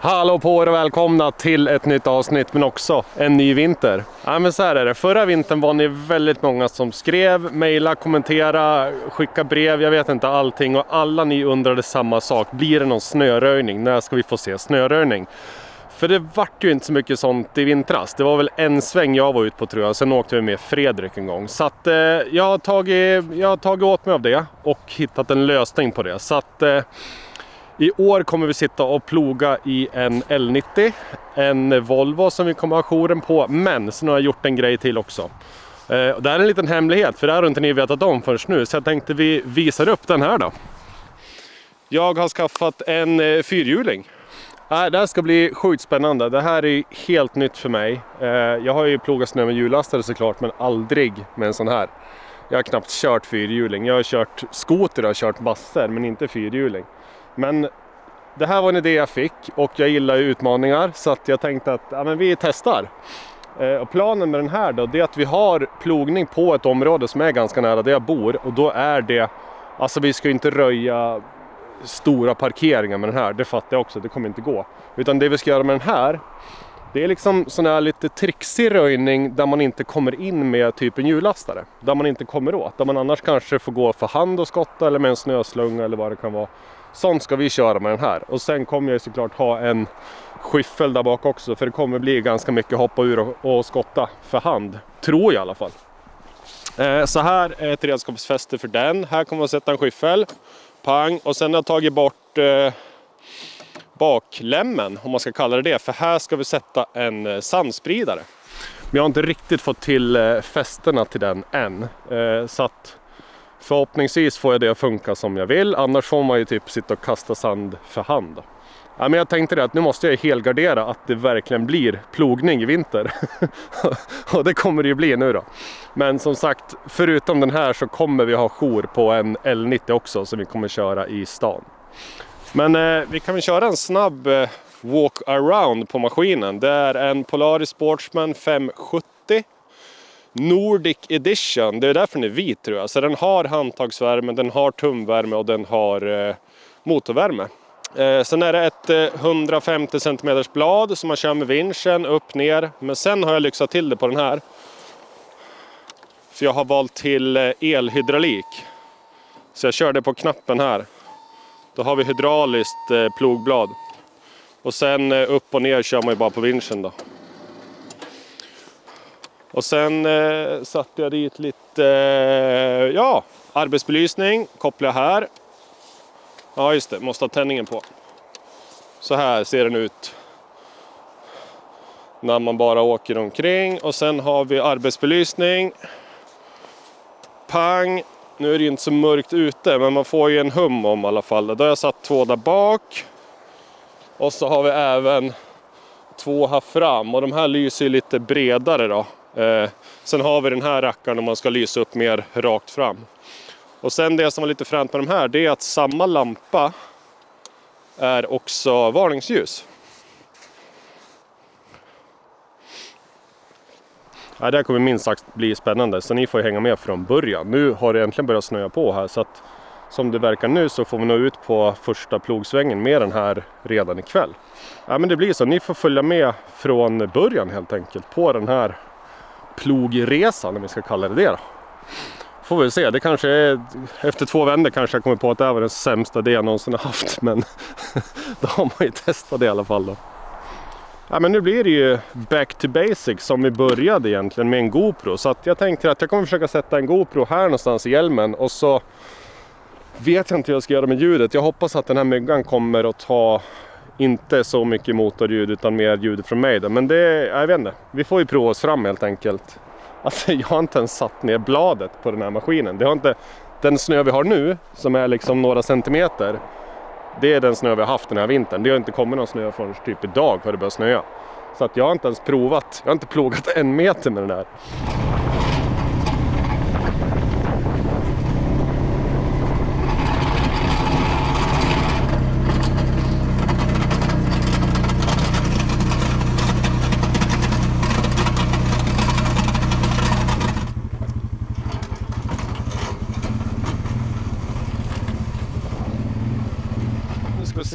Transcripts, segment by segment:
Hallå på er och välkomna till ett nytt avsnitt men också en ny vinter. Ja, men så här är det. Förra vintern var ni väldigt många som skrev, mejla, kommentera, skicka brev, jag vet inte allting. Och alla ni undrade samma sak. Blir det någon snöröjning? När ska vi få se snöröjning? För det vart ju inte så mycket sånt i vintras. Det var väl en sväng jag var ute på tror jag. Sen åkte vi med Fredrik en gång. Så att jag har tagit åt mig av det och hittat en lösning på det. Så att i år kommer vi sitta och ploga i en L90. En Volvo som vi kommer ha jouren på. Men så har jag gjort en grej till också. Det här är en liten hemlighet för det har inte ni vetat om först nu. Så jag tänkte vi visar upp den här då. Jag har skaffat en fyrhjuling. Det här ska bli sjukt spännande. Det här är helt nytt för mig. Jag har ju plogat snö med hjullastare såklart, men aldrig med en sån här. Jag har knappt kört fyrhjuling. Jag har kört skoter och kört massor, men inte fyrhjuling. Men det här var en idé jag fick och jag gillar ju utmaningar så att jag tänkte att men vi testar. Och planen med den här då, det är att vi har plogning på ett område som är ganska nära där jag bor. Och då är det, alltså vi ska ju inte röja stora parkeringar med den här, det fattar jag också, det kommer inte gå. Utan det vi ska göra med den här, det är liksom sån här lite trixig röjning där man inte kommer in med typ en hjullastare. Där man inte kommer åt, där man annars kanske får gå för hand och skotta eller med en snöslunga eller vad det kan vara. Sånt ska vi köra med den här. Och sen kommer jag såklart ha en skyffel där bak också, för det kommer bli ganska mycket hoppa ur och skotta för hand, tror jag i alla fall. Så här är ett redskapsfäste för den. Här kommer jag sätta en skyffel. Pang. Och sen har jag tagit bort baklämmen, om man ska kalla det. För här ska vi sätta en sandspridare. Men jag har inte riktigt fått till fästena till den än. Så att förhoppningsvis får jag det att funka som jag vill. Annars får man ju typ sitta och kasta sand för hand. Ja, men jag tänkte det att nu måste jag helgardera att det verkligen blir plogning i vinter. Och det kommer det ju bli nu då. Men som sagt, förutom den här så kommer vi ha jour på en L90 också som vi kommer köra i stan. Men vi kan väl köra en snabb walk around på maskinen. Det är en Polaris Sportsman 570 Nordic Edition. Det är därför den är vit tror jag. Så den har handtagsvärme, den har tumvärme och den har motorvärme. Sen är det ett 150 cm blad som man kör med vinschen upp ner. Men sen har jag lyxat till det på den här. För jag har valt till elhydraulik. Så jag kör det på knappen här. Då har vi hydrauliskt plogblad. Och sen upp och ner kör man ju bara på vinschen då. Och sen satte jag dit lite arbetsbelysning. Kopplar jag här. Ja just det, måste ha tändningen på. Så här ser den ut när man bara åker omkring. Och sen har vi arbetsbelysning. Pang. Nu är det inte så mörkt ute, men man får ju en hum om i alla fall. Då har jag satt 2 där bak. Och så har vi även 2 här fram. Och de här lyser ju lite bredare då. Sen har vi den här rackaren om man ska lysa upp mer rakt fram. Och sen det som var lite fränt med de här, det är att samma lampa är också varningsljus. Ja, det här kommer minst sagt bli spännande, så ni får hänga med från början. Nu har det egentligen börjat snöa på här, så att som det verkar nu så får vi nå ut på första plogsvängen med den här redan ikväll. Ja, men det blir så, ni får följa med från början helt enkelt på den här plogresan, om vi ska kalla det då. Får vi se, det kanske är, efter 2 vändor kanske jag kommer på att det här var den sämsta det jag någonsin har haft, men då har man ju testat det i alla fall då. Ja, men nu blir det ju back to basics som vi började egentligen med en GoPro, så att jag tänker att jag kommer försöka sätta en GoPro här någonstans i hjälmen och så vet jag inte hur jag ska göra med ljudet. Jag hoppas att den här myggan kommer att ta inte så mycket motorljud utan mer ljud från mig då. Men det, jag vet inte, vi får ju prova oss fram helt enkelt. Alltså jag har inte ens satt ner bladet på den här maskinen. Det har inte, den snö vi har nu som är liksom några centimeter, det är den snö vi har haft den här vintern. Det har inte kommit någon snö förrän typ idag har det börjat snöa. Så att jag har inte ens provat, jag har inte plogat 1 meter med den här.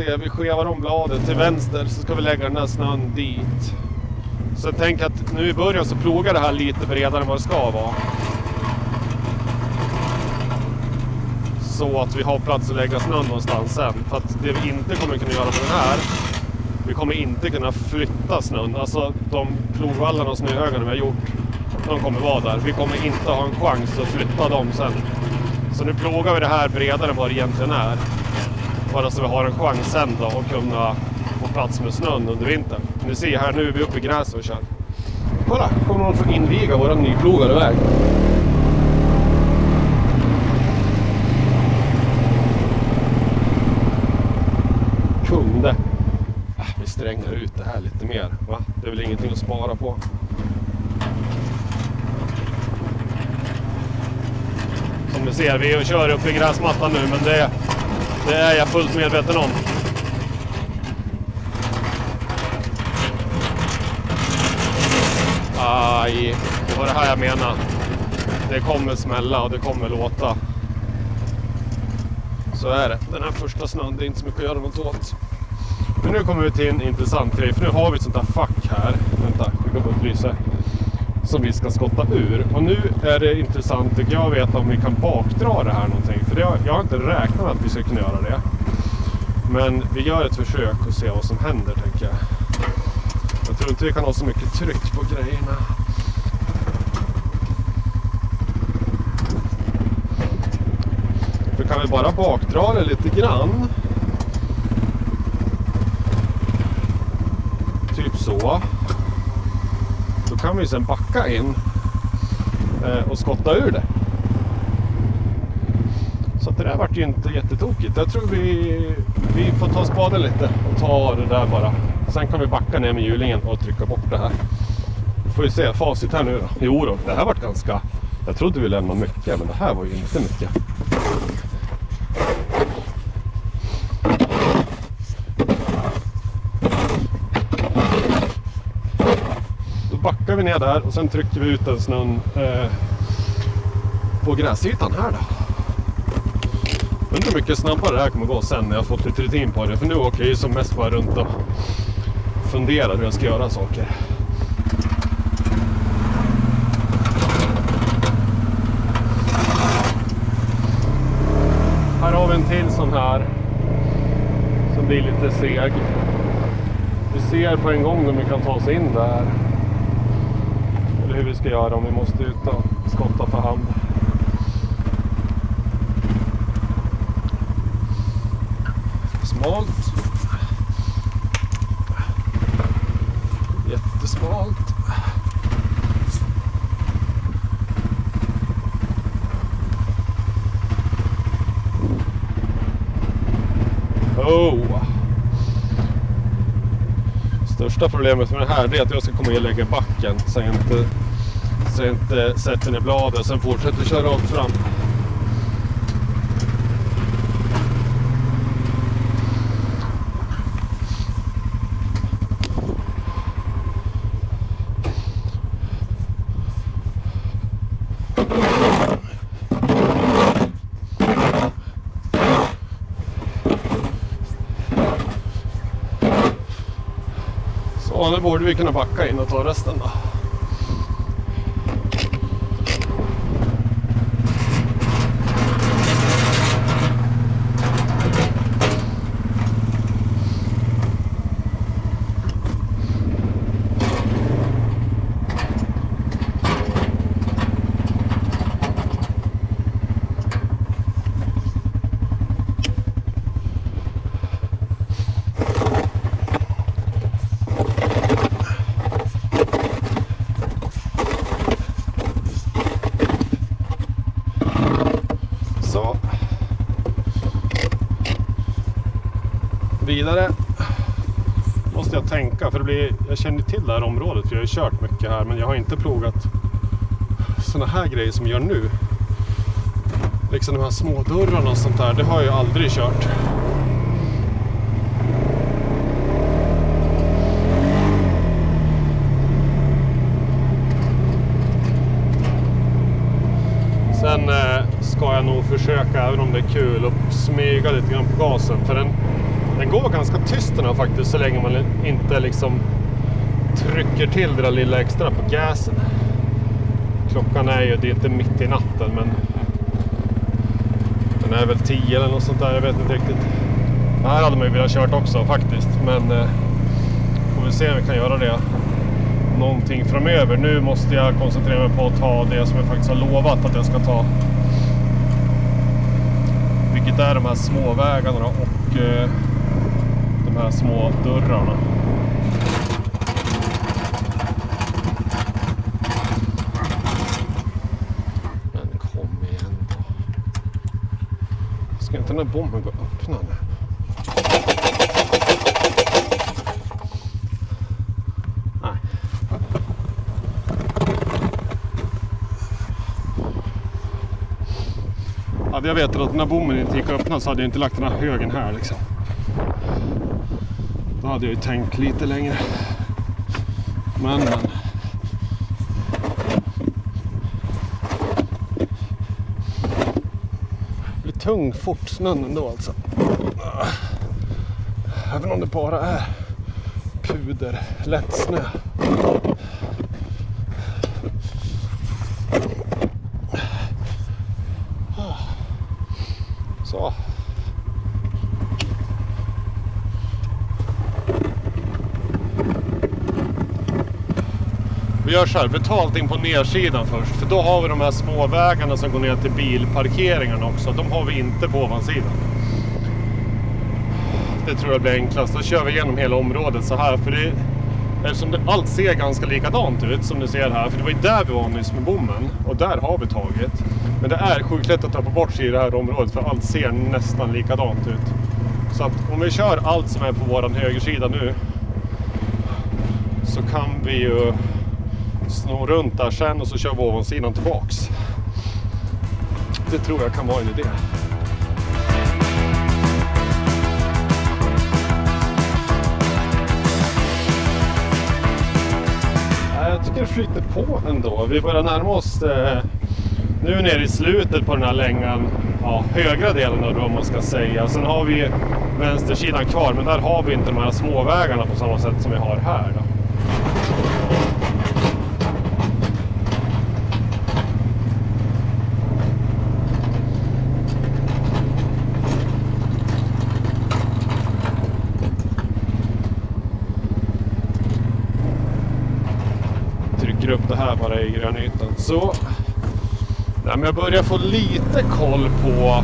se, vi skevar om bladet till vänster så ska vi lägga den här snön dit. Så jag tänker att nu i början så plogar det här lite bredare än vad det ska vara. Så att vi har plats att lägga snön någonstans sen. För att det vi inte kommer kunna göra med den här, vi kommer inte kunna flytta snön. Alltså de plogvallarna och snöhögarna vi har gjort, de kommer vara där. Vi kommer inte ha en chans att flytta dem sen. Så nu plogar vi det här bredare än vad det egentligen är. Bara så vi har en chans sen då att kunna få plats med snön under vintern. Ni ser här, nu är vi uppe i gräset och kör. Kolla, kommer någon få inviga våra nyplogade väg. Kunde. Vi stränger ut det här lite mer, va? Det är väl ingenting att spara på. Som ni ser, vi kör upp i gräsmattan nu, men det är jag fullt medveten om. Aj, det var det här jag menar. Det kommer smälla och det kommer låta. Så är det. Den här första snön, det är inte så mycket att göra något åt. Men nu kommer vi till en intressant grej. För nu har vi ett sånt här fack här. Vänta, skicka upp ett lyse. Som vi ska skotta ur. Och nu är det intressant, tycker jag, veta om vi kan bakdra det här någonting. För jag har inte räknat med att vi ska kunna göra det. Men vi gör ett försök och se vad som händer, tänker jag. Jag tror inte vi kan ha så mycket tryck på grejerna. För kan vi bara bakdra det lite grann. Typ så. Då kan vi sen backa in och skotta ur det. Så att det där vart ju inte jättetokigt. Jag tror vi får ta spaden lite och ta det där bara. Sen kan vi backa ner med hjulingen och trycka bort det här. Får vi se facit här nu då. Jo då, det här vart ganska... Jag trodde vi lämnade mycket, men det här var ju inte mycket. Då backar vi ner där och sen trycker vi ut den snön på gräsytan här då. Undrar hur mycket snabbare det här kommer gå sen när jag fått lite rutin på det. För nu åker jag ju som mest bara runt och funderar hur jag ska göra saker. Här har vi en till sån här som blir lite seg. Vi ser på en gång om vi kan ta oss in där. Eller hur vi ska göra om vi måste ut och skotta för hand. Smalt. Jättesmalt. Oh. Största problemet med det här är att jag ska komma och lägga backen så jag inte sätter ner bladet och sen fortsätter köra rakt fram. Så nu borde vi kunna backa in och ta resten då. Vidare måste jag tänka, för jag känner till det här området för jag har kört mycket här, men jag har inte plogat såna här grejer som jag gör nu. Liksom de här små dörrarna och sånt där, det har jag aldrig kört. Sen ska jag nog försöka, även om det är kul, att smyga lite grann på gasen, för den Den går ganska tyst den här faktiskt, så länge man inte liksom trycker till det där lilla extra på gasen. Klockan är ju, det är inte mitt i natten, men den är väl 10 eller något sånt där, jag vet inte riktigt. Här hade man ju velat kört också faktiskt, men får vi se om vi kan göra det någonting framöver. Nu måste jag koncentrera mig på att ta det som jag faktiskt har lovat att jag ska ta. Vilket är de här små vägarna då, och de här små dörrarna. Men kom igen då. Ska inte den här bomben gå och öppna nu? Nej. Hade jag vetat att den här bommen inte gick att öppna så hade jag inte lagt den här högen här liksom. Då hade jag ju tänkt lite längre. Men. Det blir tung fort snön ändå alltså. Även om det bara är puder, lätt snö. Så. Vi gör så här, vi tar allting på nedsidan först. För då har vi de här små vägarna som går ner till bilparkeringarna också. De har vi inte på ovansidan. Det tror jag blir enklast. Då kör vi igenom hela området så här. För det, eftersom allt ser ganska likadant ut som du ser här. För det var ju där vi var nyss med bommen. Och där har vi tagit. Men det är sjukt lätt att ta på bort sig i det här området. För allt ser nästan likadant ut. Så att om vi kör allt som är på våran högersida nu. Så kan vi ju snå runt där sen och så kör vi ovansidan tillbaks. Det tror jag kan vara en idé. Jag tycker det flyter på ändå. Vi börjar närma oss nu nere i slutet på den här längan, ja, högra delen av det man ska säga. Sen har vi vänstersidan kvar, men där har vi inte de här småvägarna på samma sätt som vi har här då. Upp det här bara i grönytan. Så men jag börjar få lite koll på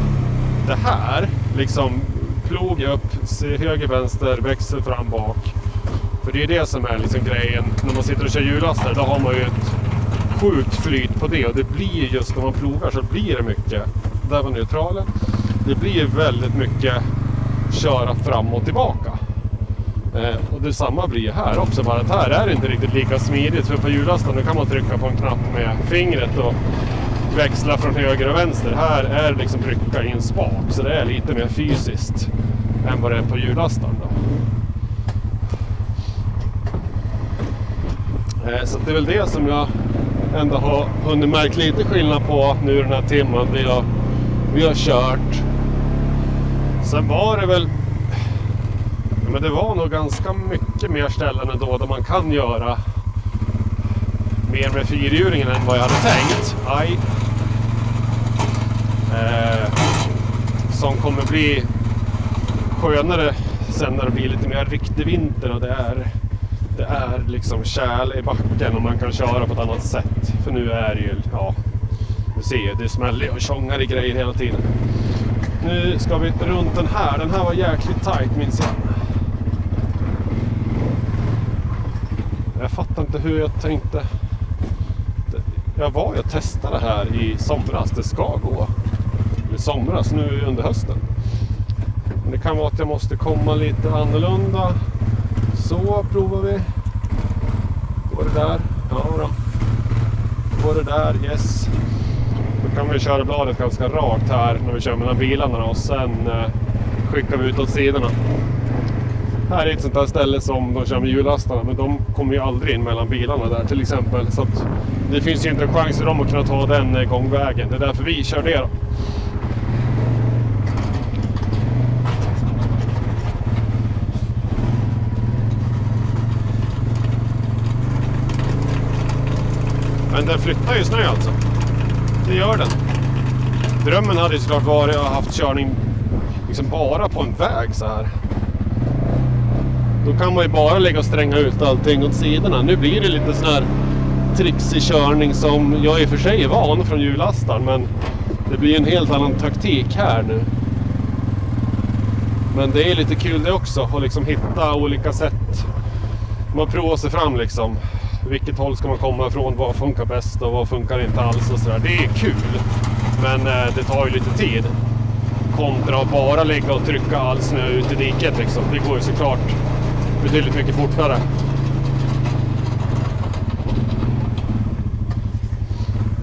det här. Liksom plog upp, se höger, vänster, växel fram, bak. För det är det som är liksom grejen. När man sitter och kör hjullaster, då har man ju ett sjukt flyt på det. Och det blir just när man plogar så blir det mycket. Där var neutralen. Det blir väldigt mycket köra fram och tillbaka. Och det samma blir här också, bara att här är det inte riktigt lika smidigt. För på hjullasten nu kan man trycka på en knapp med fingret och växla från höger och vänster. Här är det liksom trycka i en spak, så det är lite mer fysiskt än vad det är på hjullasten då. Så det är väl det som jag ändå har hunnit märkt lite skillnad på nu den här timmen vi har kört. Sen var det väl, men det var nog ganska mycket mer ställen ändå där man kan göra mer med fyrhjulingen än vad jag hade tänkt. Som kommer bli skönare sen när det blir lite mer riktig vinter och det är liksom kärl i backen och man kan köra på ett annat sätt. För nu är det ju, ja, du ser, det smäller och tjongar i grejer hela tiden. Nu ska vi runt den här var jäkligt tajt minns jag. Jag fattar inte hur jag tänkte. Jag testade det här i somras. Det ska gå. I somras, nu under hösten. Men det kan vara att jag måste komma lite annorlunda. Så provar vi. Går det där? Ja då. Går det där? Yes. Då kan vi köra bladet ganska rakt här när vi kör mellan bilarna. Och sen skickar vi ut åt sidorna. Här är ett sånt här ställe som de kör med hjulastarna, men de kommer ju aldrig in mellan bilarna där till exempel. Så att det finns ju inte en chans för dem att kunna ta den gångvägen. Det är därför vi kör det då. Men den flyttar ju snö alltså. Det gör den. Drömmen hade ju såklart varit att ha haft körning liksom bara på en väg så här. Då kan man ju bara lägga och stränga ut allting åt sidorna. Nu blir det lite sån här trixig körning som jag i och för sig är van från hjullastaren, men det blir en helt annan taktik här nu. Men det är lite kul det också, att liksom hitta olika sätt. Man provar sig fram liksom. Vilket håll ska man komma ifrån, vad funkar bäst och vad funkar inte alls och sådär. Det är kul, men det tar ju lite tid. Kontra att bara lägga och trycka all snö ut i diket liksom. Det går ju såklart betydligt mycket fortare.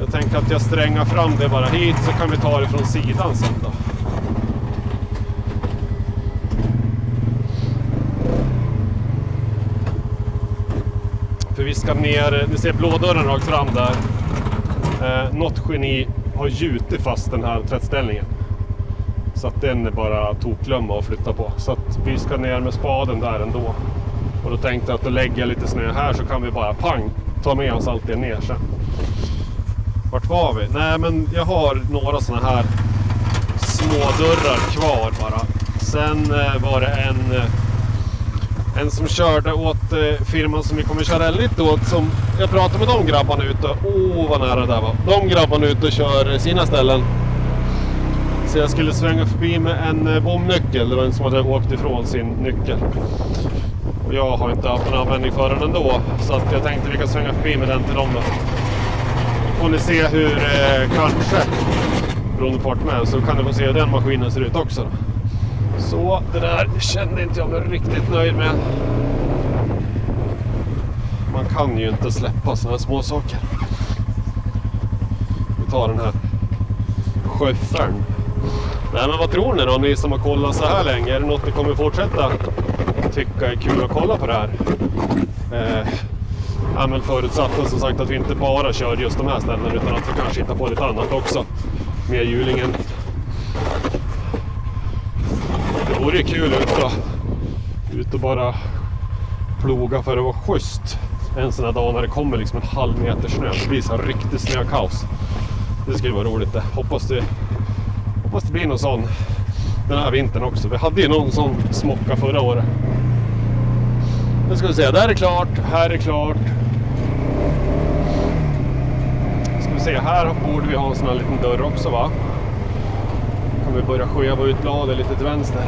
Jag tänker att jag strängar fram det bara hit, så kan vi ta det från sidan sen då. För vi ska ner, ni ser blådörren rakt fram där. Något geni har gjutit fast den här tvättställningen. Så att den är bara toklömma att flytta på. Så att vi ska ner med spaden där ändå. Och då tänkte jag att då lägger jag lite snö här, så kan vi bara pang ta med oss allt det ner sen. Vart var vi? Nej, men jag har några såna här små dörrar kvar bara. Sen var det en som körde åt firman som vi kommer köra lite åt, som jag pratade med de grabbarna ute. Vad nära det där var. De grabbarna ute och kör sina ställen. Så jag skulle svänga förbi med en bomnyckel. Det var en som hade åkt ifrån sin nyckel. Och jag har inte haft en användning för den ändå. Så att jag tänkte vi kan svänga förbi med den till dem då. Får ni se hur kanske beroende på vart med, så kan ni få se hur den maskinen ser ut också då. Så det där kände inte jag mig riktigt nöjd med. Man kan ju inte släppa såna här små saker. Vi tar den här sjöfärn. Nej, men vad tror ni då, ni som har kollat så här länge? Är det något ni kommer fortsätta tycka är kul att kolla på det här? Ja, men förutsatt som sagt att vi inte bara kör just de här ställena, utan att vi kanske hittar på lite annat också med hjulingen. Det vore kul ut och bara ploga för att vara schysst en sån här dag när det kommer liksom en halv meter snö. Det blir så här riktigt snökaos. Det skulle vara roligt det. Hoppas det blir någon sån den här vintern också. Vi hade ju någon sån smocka förra året. Nu ska vi se, där är klart, här är klart. Ska vi se, här borde vi ha en sån här liten dörr också, va? Kan vi börja skeva ut bladet lite till vänster.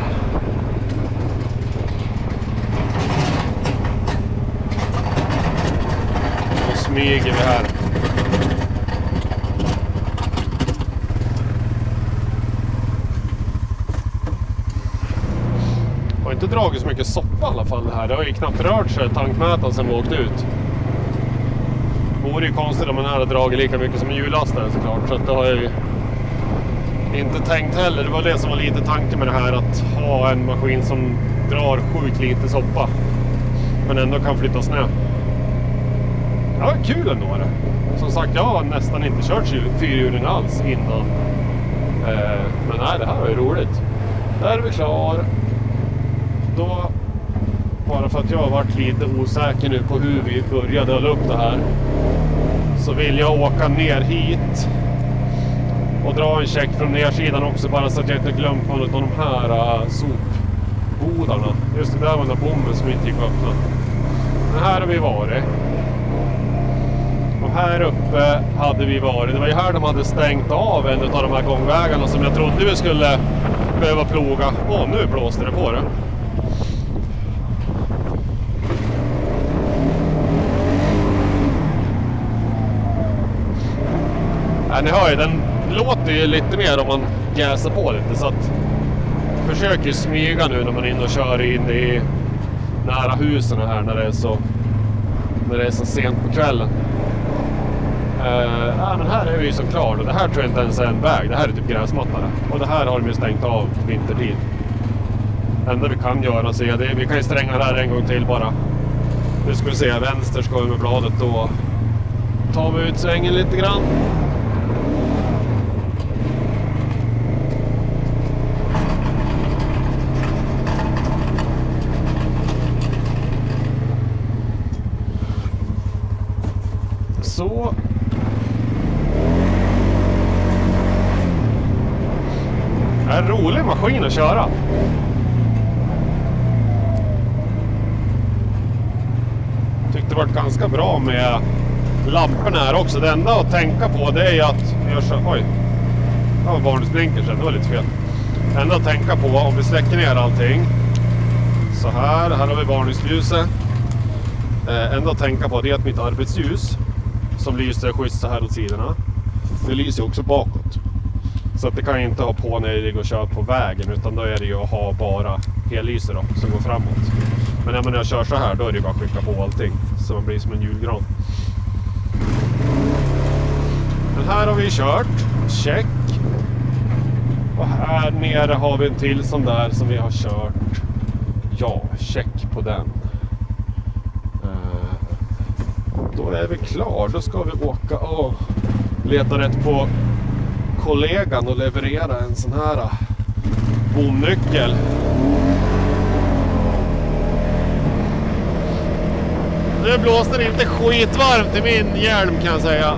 Och smyger vi här. Har inte dragit så mycket soppa i alla fall det här. Det har ju knappt rört sig tankmätaren sen vi åkte ut. Det vore ju konstigt om man hade dragit lika mycket som en hjullastare såklart. Så att det har jag ju inte tänkt heller. Det var det som var lite tanken med det här. Att ha en maskin som drar sjukt lite soppa. Men ändå kan flytta snö. Ja, kul ändå det. Som sagt, jag har nästan inte kört fyrhjulen alls innan. Men nej, det här var ju roligt. Där är vi klar. Då, bara för att jag har varit lite osäker nu på hur vi började hålla upp det här, så vill jag åka ner hit och dra en check från nersidan också, bara så att jag inte glömt någon av de här sopbodarna. Just det där var den där bomben som inte gick att öppna. Men här har vi varit. Och här uppe hade vi varit. Det var ju här de hade stängt av en av de här gångvägarna som jag trodde vi skulle behöva ploga. Nu blåste det på det. Ja, ni hör ju, den låter ju lite mer om man jäser på lite, så att försöker smyga nu när man är inne och kör in i nära husen här när det är så sent på kvällen. Men här är vi ju så klar, och det här tror jag inte ens är en väg, det här är typ gräsmattare. Och det här har de ju stängt av vintertid. Det enda vi kan göra så är det, vi kan ju stränga det här en gång till bara. Nu ska vi se, vänster ska vi med bladet, då tar vi ut svängen lite grann. Så, en rolig maskin att köra. Tyckte det var ganska bra med lamporna här också. Det enda att tänka på det är att oj, det var varningsblinkers, det var lite fel. Det enda att tänka på om vi släcker ner allting så här har vi varningsljuset. Enda att tänka på det är att mitt arbetsljus som lyser schysst så här åt sidorna, det lyser också bakåt. Så att det kan jag inte ha på när jag ligger och kör på vägen, utan då är det ju att ha bara hellyser då, som går framåt. Men när jag kör så här, då är det bara att skicka på allting så man blir som en julgran. Den här har vi kört, check. Och här nere har vi en till sån där som vi har kört. Ja, check på den. Då är vi klar, då ska vi åka och leta rätt på kollegan och leverera en sån här bomnyckel. Nu blåser det inte skitvarmt i min hjälm kan jag säga.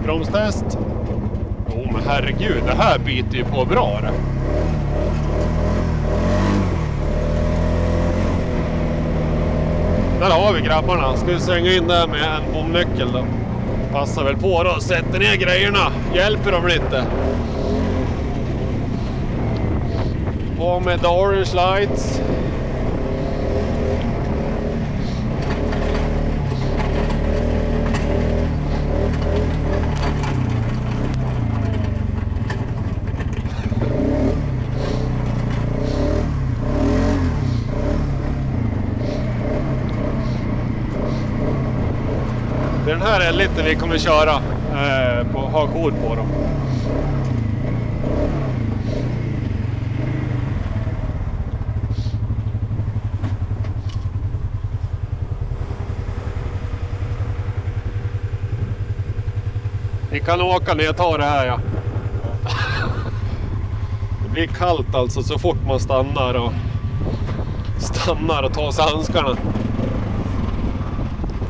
Bromstest. Men herregud, det här biter ju på bra det. Där har vi grabbarna. Ska vi svänga in där med en bomnyckel då. Passar väl på då. Sätter ner grejerna. Hjälper dem lite. På med the orange lights. Den här är lite vi kommer köra ha kod på dem. Vi kan åka när jag tar det här, ja. Det blir kallt alltså så fort man stannar och tar sig handskarna.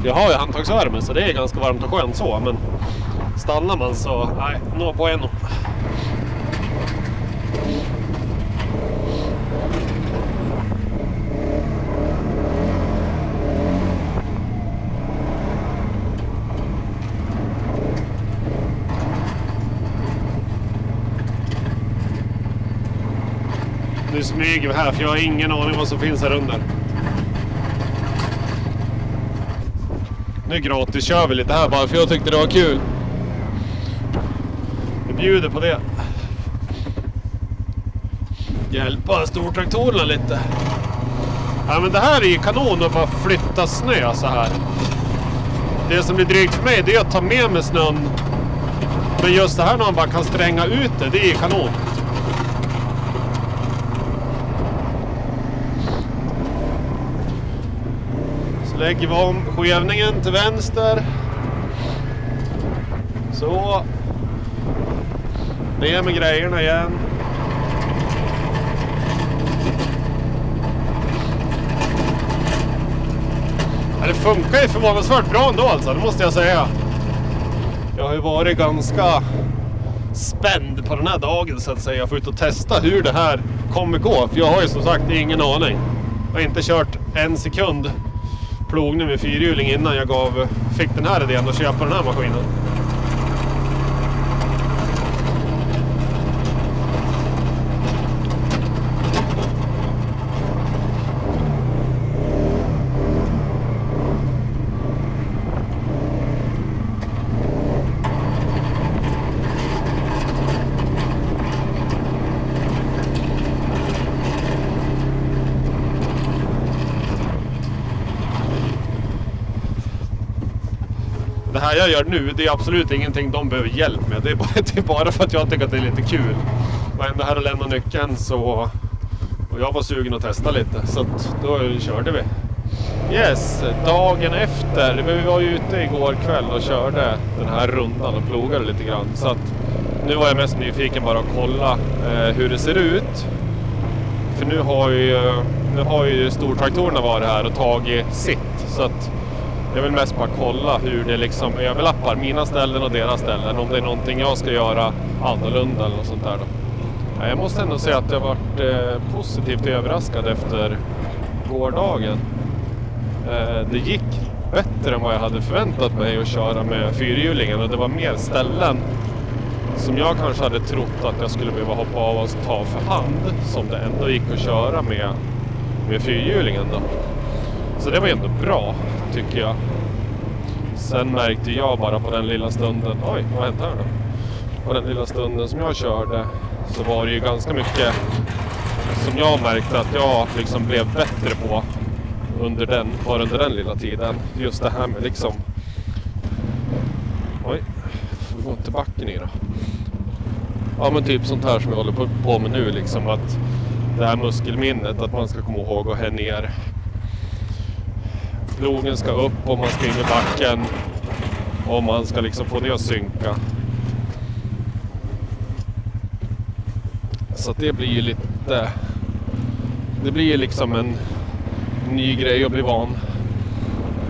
Jag har ju handtagsvärme så det är ganska varmt och skönt så, men stannar man så, nej, nå på en. Nu smyger vi här för jag har ingen aning vad som finns här under. Nu gratis kör vi lite här bara för jag tyckte det var kul. Vi bjuder på det. Hjälpa stortraktorerna lite. Ja, men det här är ju kanon att bara flytta snö så här. Det som blir drygt för mig det är att ta med mig snön. Men just det här när man bara kan stränga ut det är ju kanon. Lägger vi om skevningen till vänster. Så. Ner med grejerna igen. Ja, det funkar ju förvånansvärt bra ändå alltså, det måste jag säga. Jag har ju varit ganska spänd på den här dagen så att säga. Jag får ut och testa hur det här kommer gå. För jag har ju som sagt ingen aning. Jag har inte kört en sekund plogning med fyrhjuling innan jag fick den här idén att köpa den här maskinen. Det här jag gör nu, det är absolut ingenting de behöver hjälp med. Det är bara för att jag tycker att det är lite kul. Och ändå här att lämna nyckeln så... Och jag var sugen att testa lite, så att då körde vi. Yes, dagen efter. Vi var ju ute igår kväll och körde den här rundan och plogade lite grann. Så att nu var jag mest nyfiken bara att kolla hur det ser ut. För nu har ju stortraktorerna varit här och tagit sitt. Så att jag vill mest bara kolla hur det liksom överlappar mina ställen och deras ställen. Om det är någonting jag ska göra annorlunda eller något sånt där då. Jag måste ändå säga att jag varit positivt överraskad efter gårdagen. Det gick bättre än vad jag hade förväntat mig att köra med fyrhjulingen, och det var mer ställen som jag kanske hade trott att jag skulle behöva hoppa av och ta för hand, som det ändå gick att köra med fyrhjulingen då. Så det var ändå bra, tycker jag. Sen märkte jag bara på den lilla stunden, oj, vad hände här då? På den lilla stunden som jag körde så var det ju ganska mycket som jag märkte att jag liksom blev bättre på under den lilla tiden. Just det här med liksom, oj, får vi gå till backen i då. Ja, men typ sånt här som jag håller på med nu, liksom att det här muskelminnet, att man ska komma ihåg att här ner. Plogen ska upp och man ska in i backen och man ska liksom få det att synka. Så att det blir ju lite, det blir ju liksom en ny grej att bli van.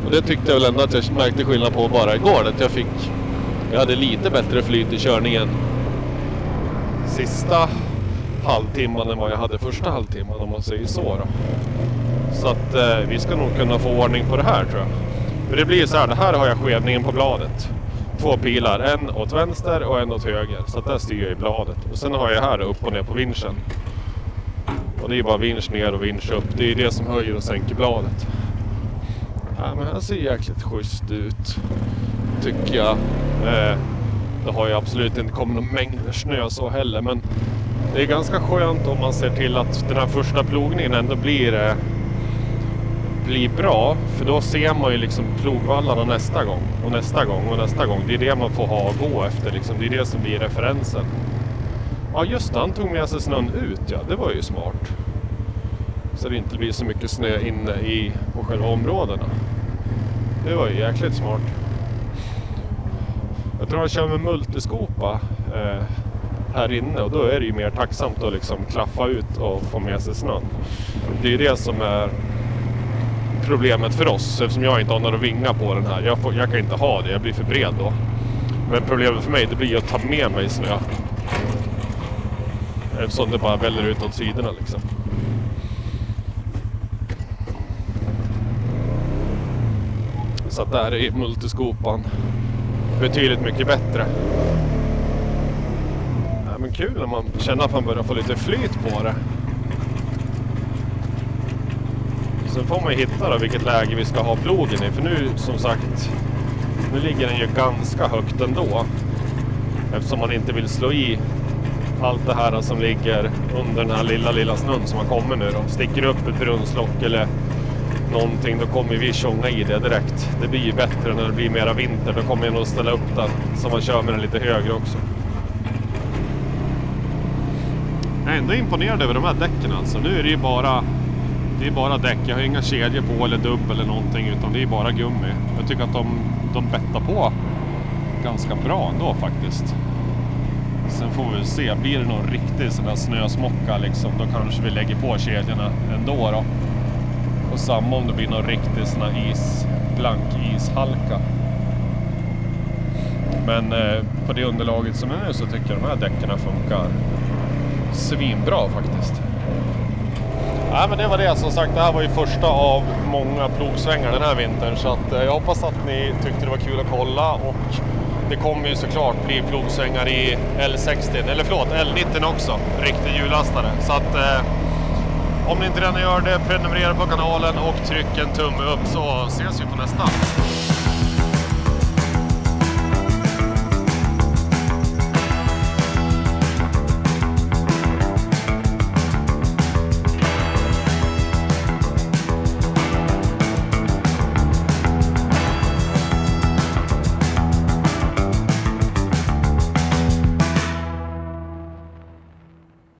Och det tyckte jag väl ändå att jag märkte skillnad på bara igår, att jag hade lite bättre flyt i körningen sista halvtimman än vad jag hade första halvtimman, om man säger så då. Så att vi ska nog kunna få ordning på det här, tror jag. För det blir så här, det här har jag skevningen på bladet. 2 pilar, en åt vänster och en åt höger. Så att där styr jag i bladet. Och sen har jag här upp och ner på vinschen. Och det är bara vinsch ner och vinsch upp. Det är det som höjer och sänker bladet. Ja, men här ser jäkligt schysst ut, tycker jag. Det har ju absolut inte kommit någon mängder snö så heller, men det är ganska skönt om man ser till att den här första plogningen ändå blir bra, för då ser man ju liksom plogvallarna nästa gång och nästa gång och nästa gång. Det är det man får ha och gå efter liksom. Det är det som blir referensen. Ja, just det, han tog med sig snön ut, ja, det var ju smart. Så det inte blir så mycket snö inne på själva områdena. Det var ju jäkligt smart. Jag tror jag kör med multiskopa här inne, och då är det ju mer tacksamt att liksom klaffa ut och få med sig snön. Det är ju det som är problemet för oss, eftersom jag inte har några vingar på den här. Jag kan inte ha det, jag blir för bred då. Men problemet för mig, det blir att ta med mig snö. Eftersom det bara väller ut åt sidorna liksom. Så att där är multiskopan betydligt mycket bättre. Ja, men kul när man känner att man börjar få lite flyt på det. Sen får man ju hitta då vilket läge vi ska ha plogen i. För nu, som sagt, nu ligger den ju ganska högt ändå. Eftersom man inte vill slå i allt det här som ligger under den här lilla snön som har kommit nu då. Sticker upp ett brunnslock eller någonting, då kommer vi tjonga i det direkt. Det blir ju bättre när det blir mera vinter. Då kommer jag nog ställa upp den så man kör med den lite högre också. Jag är ändå imponerad över de här däcken alltså. Nu är det ju bara däck. Jag har inga kedjor på eller dubb eller någonting, utan det är bara gummi. Jag tycker att de bettar på ganska bra ändå faktiskt. Sen får vi se, blir det någon riktig sån där snösmocka liksom, då kanske vi lägger på kedjorna ändå då. Och samma om det blir någon riktig sån här blank ishalka. Men på det underlaget som är nu så tycker jag de här däckerna funkar svinbra faktiskt. Ja, men det var det, som sagt, det här var ju första av många plogsvängar den här vintern, så att jag hoppas att ni tyckte det var kul att kolla, och det kommer ju såklart bli plogsvängar i L60, eller förlåt, L90 också, riktig hjullastare. Så att om ni inte redan gör det, prenumerera på kanalen och tryck en tumme upp, så ses vi på nästa.